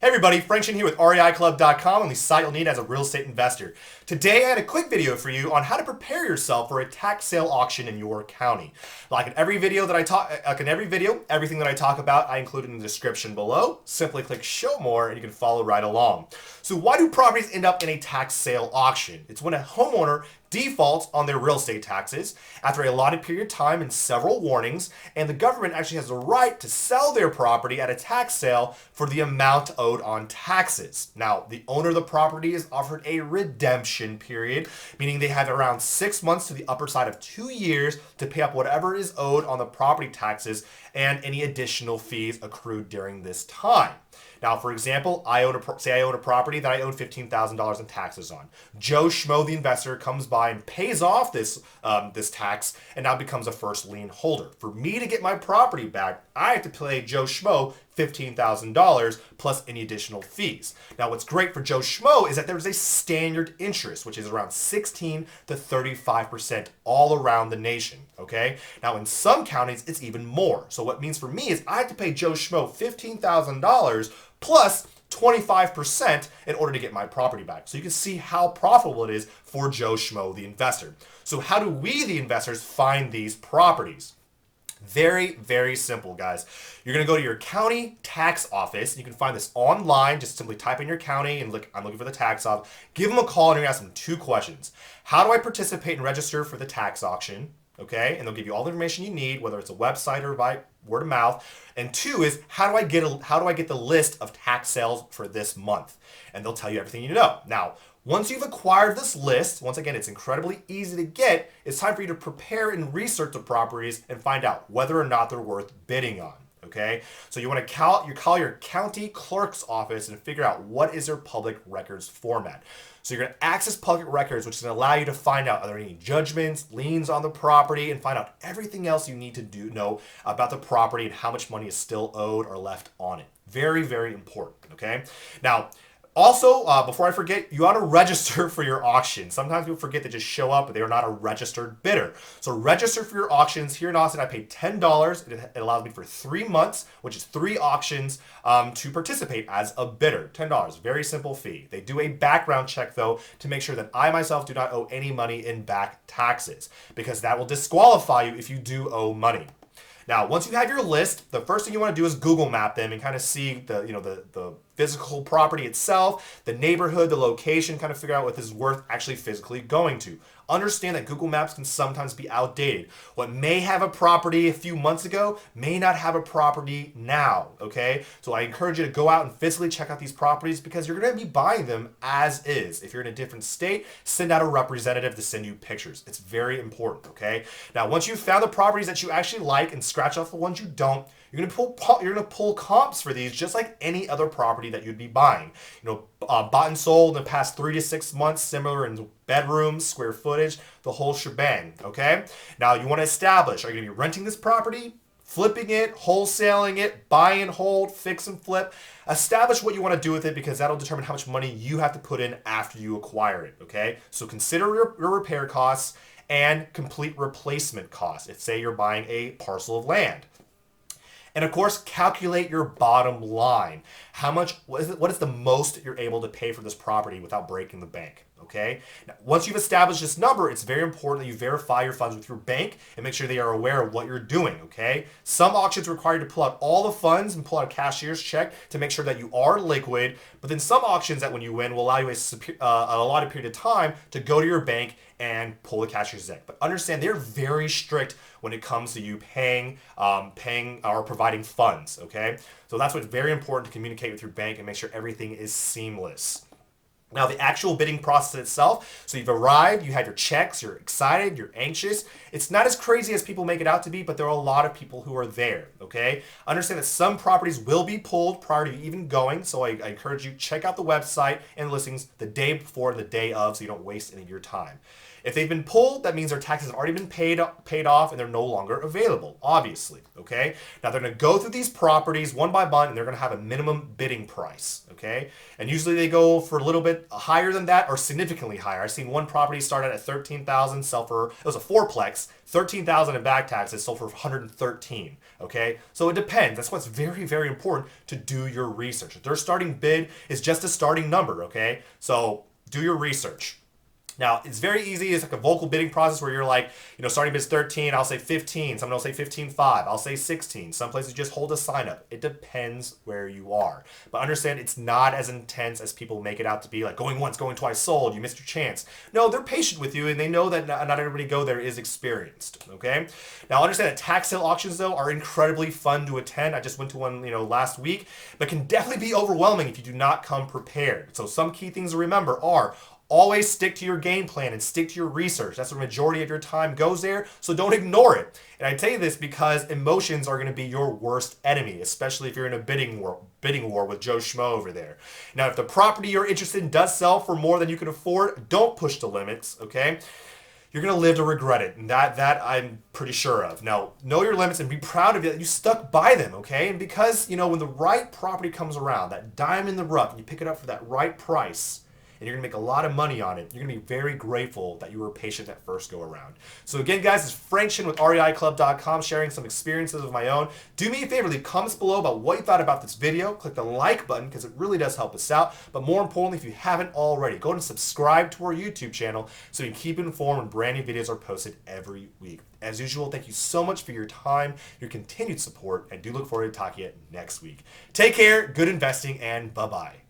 Hey everybody, Frank Chen here with REIClub.com, on the site you'll need as a real estate investor. Today I had a quick video for you on how to prepare yourself for a tax sale auction in your county. Like in every video that I talk, everything that I talk about I include in the description below. Simply click show more and you can follow right along. So why do properties end up in a tax sale auction? It's when a homeowner defaults on their real estate taxes after a allotted period of time and several warnings, and the government actually has the right to sell their property at a tax sale for the amount owed on taxes. Now, the owner of the property is offered a redemption period, meaning they have around 6 months to the upper side of 2 years to pay up whatever is owed on the property taxes and any additional fees accrued during this time. Now, for example, I own a property that I owe $15,000 in taxes on. Joe Schmo, the investor, comes by and pays off this tax and now becomes a first lien holder. For me to get my property back, I have to pay Joe Schmo $15,000 plus any additional fees. Now, what's great for Joe Schmo is that there's a standard interest, which is around 16 to 35% all around the nation, okay? Now, in some counties, it's even more. So what it means for me is I have to pay Joe Schmo $15,000 plus 25% in order to get my property back. So you can see how profitable it is for Joe Schmo, the investor. So how do we, the investors, find these properties? Very, very simple, guys. You're going to go to your county tax office. You can find this online. Just simply type in your county and look, I'm looking for the tax office. Give them a call and you're going to ask them 2 questions. How do I participate and register for the tax auction? Okay, and they'll give you all the information you need, whether it's a website or by word of mouth. And 2 is how do I get the list of tax sales for this month? And they'll tell you everything you know. Now, once you've acquired this list, once again, it's incredibly easy to get. It's time for you to prepare and research the properties and find out whether or not they're worth bidding on. Okay, so you want to call your county clerk's office and figure out what is their public records format. So you're going to access public records, which is going to allow you to find out are there any judgments, liens on the property, and find out everything else you need to know about the property and how much money is still owed or left on it. Very, very important. Okay, now. Also, before I forget, you ought to register for your auction. Sometimes people forget to just show up, but they are not a registered bidder. So register for your auctions. Here in Austin, I paid $10. It allows me for 3 months, which is 3 auctions, to participate as a bidder. $10, very simple fee. They do a background check, though, to make sure that I myself do not owe any money in back taxes, because that will disqualify you if you do owe money. Now, once you have your list, the first thing you want to do is Google map them and kind of see the physical property itself, the neighborhood, the location, kind of figure out what this is worth actually physically going to. Understand that Google Maps can sometimes be outdated. What may have a property a few months ago may not have a property now, okay? So I encourage you to go out and physically check out these properties because you're going to be buying them as is. If you're in a different state, send out a representative to send you pictures. It's very important, okay? Now, once you've found the properties that you actually like and scratch off the ones you don't, you're gonna pull comps for these just like any other property that you'd be buying. Bought and sold in the past 3 to 6 months, similar in bedrooms, square footage, the whole shebang. Okay. Now you want to establish: are you gonna be renting this property, flipping it, wholesaling it, buy and hold, fix and flip? Establish what you want to do with it because that'll determine how much money you have to put in after you acquire it. Okay. So consider your repair costs and complete replacement costs. If say you're buying a parcel of land. And of course, calculate your bottom line. What is the most you're able to pay for this property without breaking the bank? Okay. Now, once you've established this number, it's very important that you verify your funds with your bank and make sure they are aware of what you're doing. Okay. Some auctions require you to pull out all the funds and pull out a cashier's check to make sure that you are liquid. But then some auctions that when you win will allow you a allotted period of time to go to your bank and pull the cashier's check. But understand they're very strict when it comes to you paying or providing funds. Okay. So that's what's very important to communicate with your bank and make sure everything is seamless. Now, the actual bidding process itself, so you've arrived, you had your checks, you're excited, you're anxious. It's not as crazy as people make it out to be, but there are a lot of people who are there, okay? Understand that some properties will be pulled prior to you even going, so I encourage you, check out the website and listings the day before and the day of so you don't waste any of your time. If they've been pulled, that means their taxes have already been paid off and they're no longer available, obviously, okay? Now they're going to go through these properties one by one and they're going to have a minimum bidding price, okay? And usually they go for a little bit higher than that or significantly higher. I've seen one property start at $13,000, sell for, it was a fourplex, $13,000 in back taxes, sold for $113,000, okay? So it depends. That's why it's very, very important to do your research. Their starting bid is just a starting number, okay? So do your research. Now, it's very easy. It's like a vocal bidding process where you're like, starting bid is 13, I'll say 15. Someone will say 15.5. I'll say 16. Some places just hold a sign up. It depends where you are. But understand it's not as intense as people make it out to be, like going once, going twice, sold, you missed your chance. No, they're patient with you and they know that not everybody go there is experienced, okay? Now, understand that tax sale auctions, though, are incredibly fun to attend. I just went to one, last week, but can definitely be overwhelming if you do not come prepared. So some key things to remember are always stick to your game plan and stick to your research. That's where the majority of your time goes there, so don't ignore it. And I tell you this because emotions are going to be your worst enemy, especially if you're in a bidding war with Joe Schmo over there. Now, if the property you're interested in does sell for more than you can afford, don't push the limits, okay? You're going to live to regret it, and that I'm pretty sure of. Now, know your limits and be proud of it that you stuck by them, okay? And because, when the right property comes around, that dime in the rough, and you pick it up for that right price, and you're going to make a lot of money on it, you're going to be very grateful that you were patient that first go around. So again, guys, it's Frank Chen with REIClub.com sharing some experiences of my own. Do me a favor, leave comments below about what you thought about this video. Click the like button because it really does help us out. But more importantly, if you haven't already, go and subscribe to our YouTube channel so you can keep informed when brand new videos are posted every week. As usual, thank you so much for your time, your continued support, and do look forward to talking to you next week. Take care, good investing, and bye-bye.